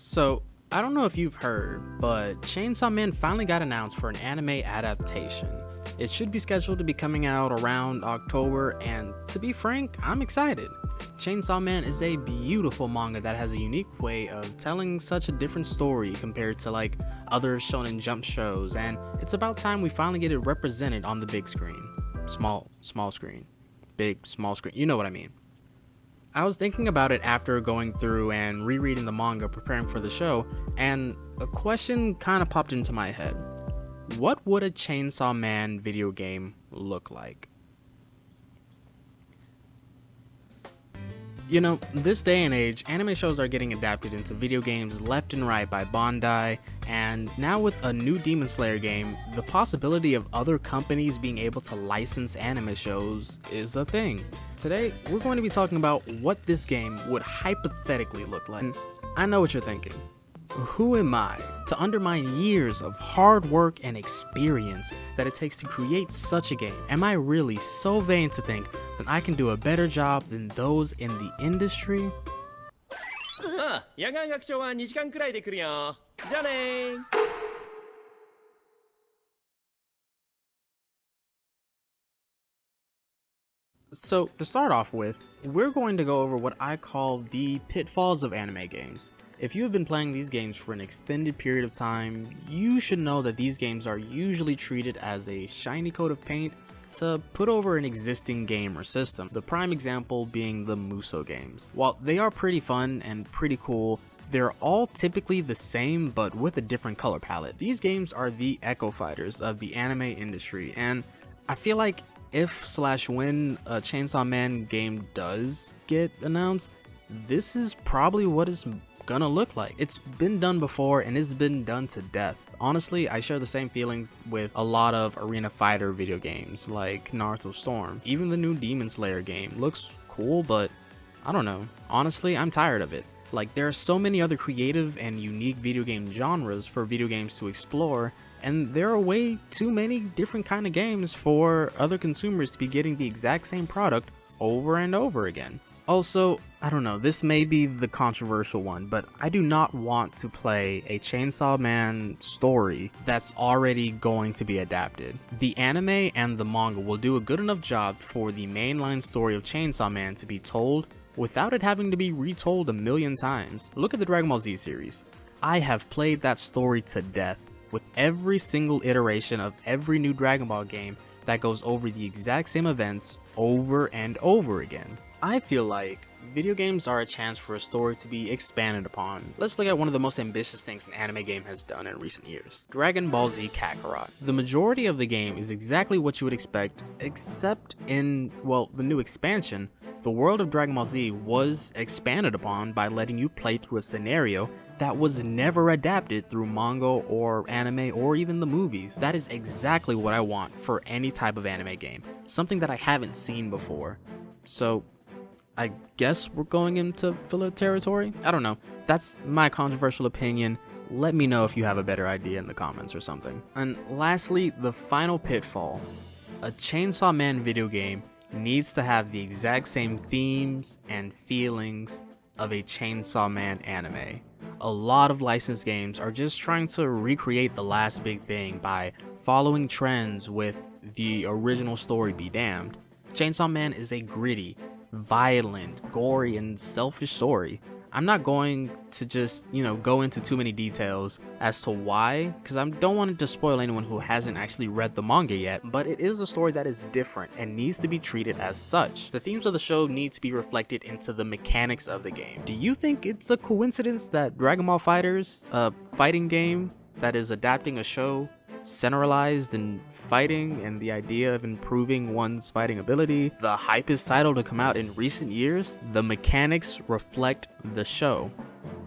So, I don't know if you've heard, but Chainsaw Man finally got announced for an anime adaptation. It should be scheduled to be coming out around October, and to be frank, I'm excited. Chainsaw Man is a beautiful manga that has a unique way of telling such a different story compared to like other Shonen Jump shows, and it's about time we finally get it represented on the big screen. Small screen. Big, small screen, you know what I mean. I was thinking about it after going through and rereading the manga preparing for the show, and a question kind of popped into my head. What would a Chainsaw Man video game look like? You know, this day and age, anime shows are getting adapted into video games left and right by Bandai, and now with a new Demon Slayer game, the possibility of other companies being able to license anime shows is a thing. Today, we're going to be talking about what this game would hypothetically look like. And I know what you're thinking. Who am I to undermine years of hard work and experience that it takes to create such a game? Am I really so vain to think that I can do a better job than those in the industry? 野外学長は2時間くらいで来るよ。じゃあね。So, to start off with, we're going to go over what I call the pitfalls of anime games. If you have been playing these games for an extended period of time, you should know that these games are usually treated as a shiny coat of paint to put over an existing game or system, the prime example being the Muso games. While they are pretty fun and pretty cool, they're all typically the same but with a different color palette. These games are the echo fighters of the anime industry, and I feel like if/when a Chainsaw Man game does get announced, this is probably what it's gonna look like. It's been done before and it's been done to death. Honestly, I share the same feelings with a lot of arena fighter video games like Naruto Storm. Even the new Demon Slayer game looks cool, but I don't know. Honestly, I'm tired of it. Like, there are so many other creative and unique video game genres for video games to explore, and there are way too many different kind of games for other consumers to be getting the exact same product over and over again. Also, I don't know, this may be the controversial one, but I do not want to play a Chainsaw Man story that's already going to be adapted. The anime and the manga will do a good enough job for the mainline story of Chainsaw Man to be told without it having to be retold a million times. Look at the Dragon Ball Z series. I have played that story to death, with every single iteration of every new Dragon Ball game that goes over the exact same events over and over again. I feel like video games are a chance for a story to be expanded upon. Let's look at one of the most ambitious things an anime game has done in recent years. Dragon Ball Z Kakarot. The majority of the game is exactly what you would expect, except in, well, the new expansion. The world of Dragon Ball Z was expanded upon by letting you play through a scenario that was never adapted through manga or anime or even the movies. That is exactly what I want for any type of anime game. Something that I haven't seen before. So, I guess we're going into filler territory? I don't know. That's my controversial opinion. Let me know if you have a better idea in the comments or something. And lastly, the final pitfall. A Chainsaw Man video game needs to have the exact same themes and feelings of a Chainsaw Man anime. A lot of licensed games are just trying to recreate the last big thing by following trends with the original story be damned. Chainsaw Man is a gritty, violent, gory, and selfish story. I'm not going to just, go into too many details as to why, because I don't want to spoil anyone who hasn't actually read the manga yet, but it is a story that is different and needs to be treated as such. The themes of the show need to be reflected into the mechanics of the game. Do you think it's a coincidence that Dragon Ball FighterZ, a fighting game that is adapting a show centralized in fighting and the idea of improving one's fighting ability, the hypest title to come out in recent years, the mechanics reflect the show?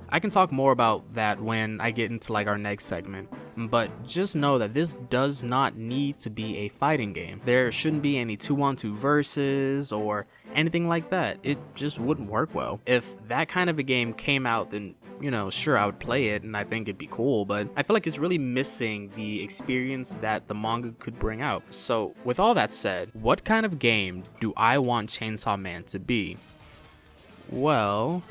I can talk more about that when I get into our next segment, but just know that this does not need to be a fighting game. There shouldn't be any 2-on-2 versus or anything like that. It just wouldn't work well. If that kind of a game came out, then sure, I would play it and I think it'd be cool, but I feel like it's really missing the experience that the manga could bring out. So with all that said, what kind of game do I want Chainsaw Man to be? Well,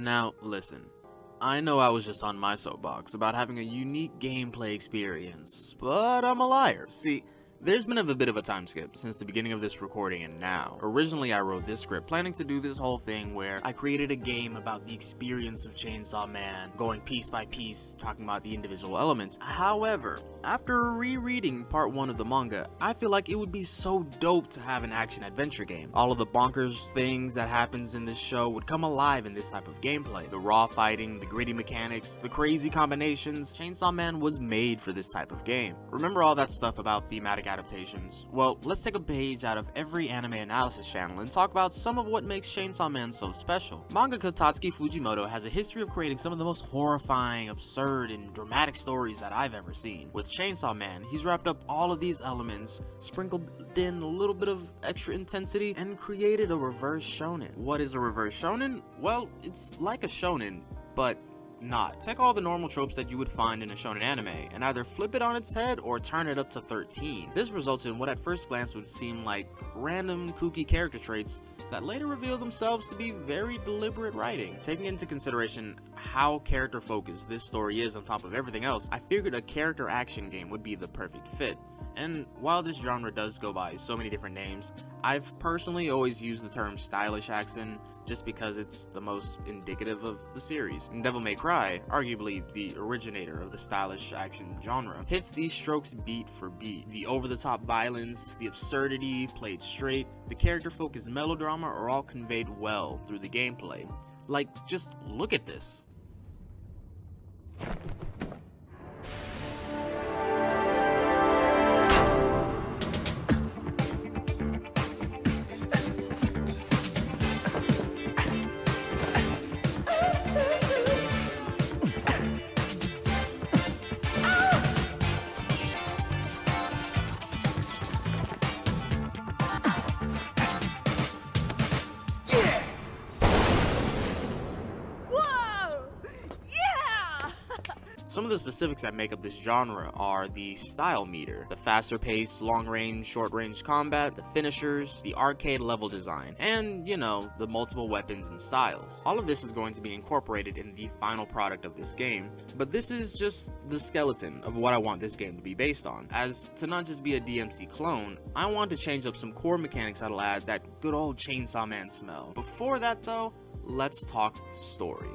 Now, listen. I know I was just on my soapbox about having a unique gameplay experience, but I'm a liar. See, there's been a bit of a time skip since the beginning of this recording and now. Originally, I wrote this script planning to do this whole thing where I created a game about the experience of Chainsaw Man, going piece by piece, talking about the individual elements. However, after rereading part 1 of the manga, I feel like it would be so dope to have an action-adventure game. All of the bonkers things that happens in this show would come alive in this type of gameplay. The raw fighting, the gritty mechanics, the crazy combinations. Chainsaw Man was made for this type of game. Remember all that stuff about thematic adaptations? Well, let's take a page out of every anime analysis channel and talk about some of what makes Chainsaw Man so special. Mangaka Tatsuki Fujimoto has a history of creating some of the most horrifying, absurd, and dramatic stories that I've ever seen. With Chainsaw Man, he's wrapped up all of these elements, sprinkled in a little bit of extra intensity, and created a reverse shonen. What is a reverse shonen? Well, it's like a shonen, but not. Take all the normal tropes that you would find in a shonen anime and either flip it on its head or turn it up to 13. This results in what at first glance would seem like random kooky character traits that later reveal themselves to be very deliberate writing. Taking into consideration how character focused this story is on top of everything else, I figured a character action game would be the perfect fit. And while this genre does go by so many different names, I've personally always used the term stylish action just because it's the most indicative of the series. And Devil May Cry, arguably the originator of the stylish action genre, hits these strokes beat for beat. The over-the-top violence, the absurdity played straight, the character-focused melodrama are all conveyed well through the gameplay. Like, just look at this. Some of the specifics that make up this genre are the style meter, the faster paced, long range, short range combat, the finishers, the arcade level design, and, you know, the multiple weapons and styles. All of this is going to be incorporated in the final product of this game, but this is just the skeleton of what I want this game to be based on. As to not just be a DMC clone, I want to change up some core mechanics that'll add that good old Chainsaw Man smell. Before that though, let's talk story.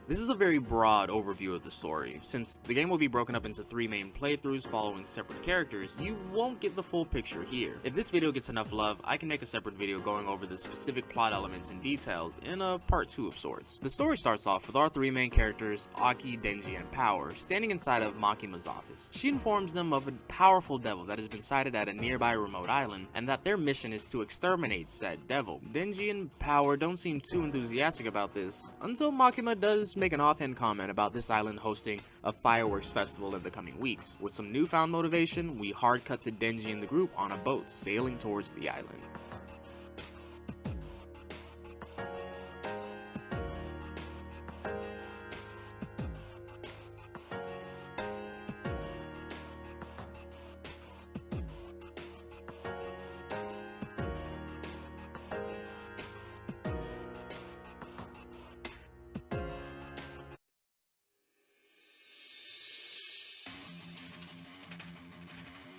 This is a very broad overview of the story. Since the game will be broken up into 3 main playthroughs following separate characters, you won't get the full picture here. If this video gets enough love, I can make a separate video going over the specific plot elements and details in a part 2 of sorts. The story starts off with our 3 main characters, Aki, Denji, and Power, standing inside of Makima's office. She informs them of a powerful devil that has been sighted at a nearby remote island, and that their mission is to exterminate said devil. Denji and Power don't seem too enthusiastic about this, until Makima does make an offhand comment about this island hosting a fireworks festival in the coming weeks. With some newfound motivation, we hard cut to Denji and the group on a boat sailing towards the island.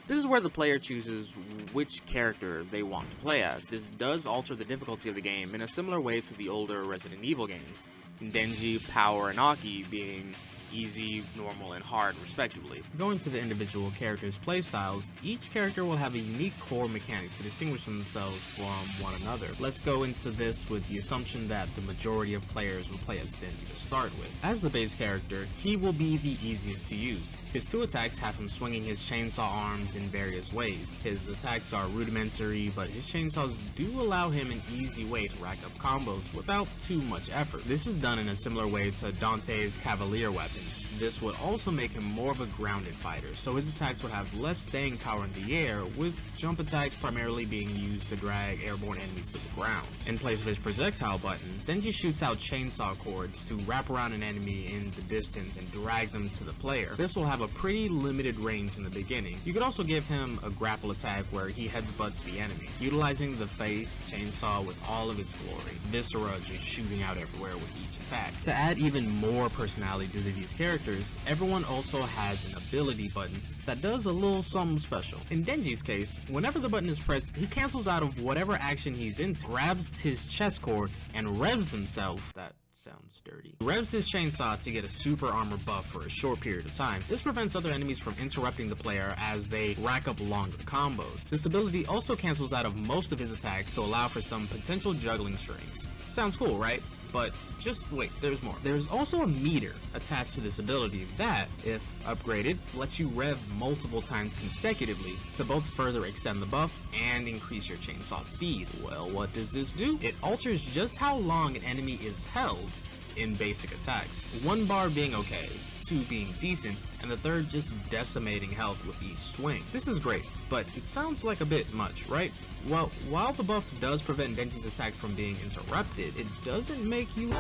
This is where the player chooses which character they want to play as. This does alter the difficulty of the game in a similar way to the older Resident Evil games, Denji, Power, and Aki being easy, normal, and hard respectively. Going to the individual characters' playstyles, each character will have a unique core mechanic to distinguish themselves from one another. Let's go into this with the assumption that the majority of players will play as Denji to start with. As the base character, he will be the easiest to use. His 2 attacks have him swinging his chainsaw arms in various ways. His attacks are rudimentary, but his chainsaws do allow him an easy way to rack up combos without too much effort. This is done in a similar way to Dante's Cavalier weapon, distance. This would also make him more of a grounded fighter, so his attacks would have less staying power in the air, with jump attacks primarily being used to drag airborne enemies to the ground. In place of his projectile button, Denji shoots out chainsaw cords to wrap around an enemy in the distance and drag them to the player. This will have a pretty limited range in the beginning. You could also give him a grapple attack where he headbutts the enemy, utilizing the face chainsaw with all of its glory, viscera just shooting out everywhere with each attack. To add even more personality to these characters, everyone also has an ability button that does a little something special. In Denji's case, whenever the button is pressed, he cancels out of whatever action he's into, grabs his chest cord, and revs himself. That sounds dirty. Revs his chainsaw to get a super armor buff for a short period of time. This prevents other enemies from interrupting the player as they rack up longer combos. This ability also cancels out of most of his attacks to allow for some potential juggling strings. Sounds cool, right? But just wait, there's more. There's also a meter attached to this ability that, if upgraded, lets you rev multiple times consecutively to both further extend the buff and increase your chainsaw speed. Well, what does this do? It alters just how long an enemy is held in basic attacks. 1 bar being okay, 2 being decent, and the 3rd just decimating health with each swing. This is great, but it sounds like a bit much, right? Well, while the buff does prevent Denji's attack from being interrupted, it doesn't make you...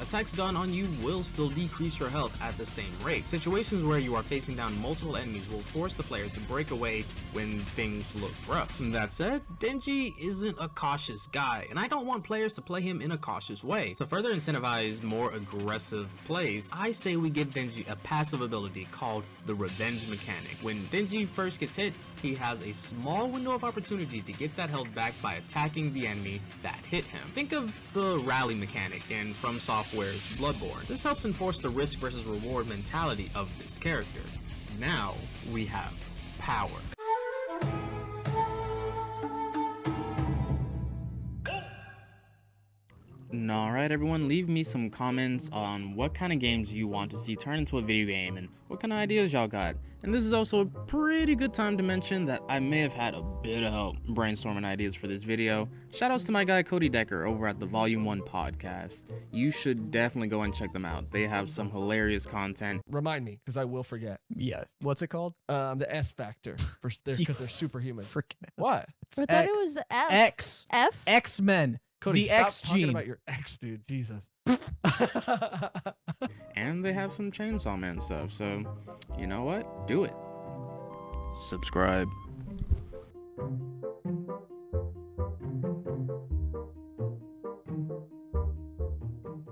Attacks done on you will still decrease your health at the same rate. Situations where you are facing down multiple enemies will force the players to break away when things look rough. That said, Denji isn't a cautious guy, and I don't want players to play him in a cautious way. To further incentivize more aggressive plays, I say we give Denji a passive ability called the Revenge Mechanic. When Denji first gets hit, he has a small window of opportunity to get that health back by attacking the enemy that hit him. Think of the rally mechanic in From Software's Bloodborne. This helps enforce the risk versus reward mentality of this character. Now we have power. Alright everyone, leave me some comments on what kind of games you want to see turn into a video game and what kind of ideas y'all got. And this is also a pretty good time to mention that I may have had a bit of help brainstorming ideas for this video. Shoutouts to my guy Cody Decker over at the Volume 1 podcast. You should definitely go and check them out. They have some hilarious content. Remind me, because I will forget. Yeah. What's it called? The S Factor, because they're superhuman. What? I thought it was the F. X. F? X-Men. Cody, the stop X talking gene. about your ex, dude. Jesus. And they have some Chainsaw Man stuff, so you know what? Do it. Subscribe.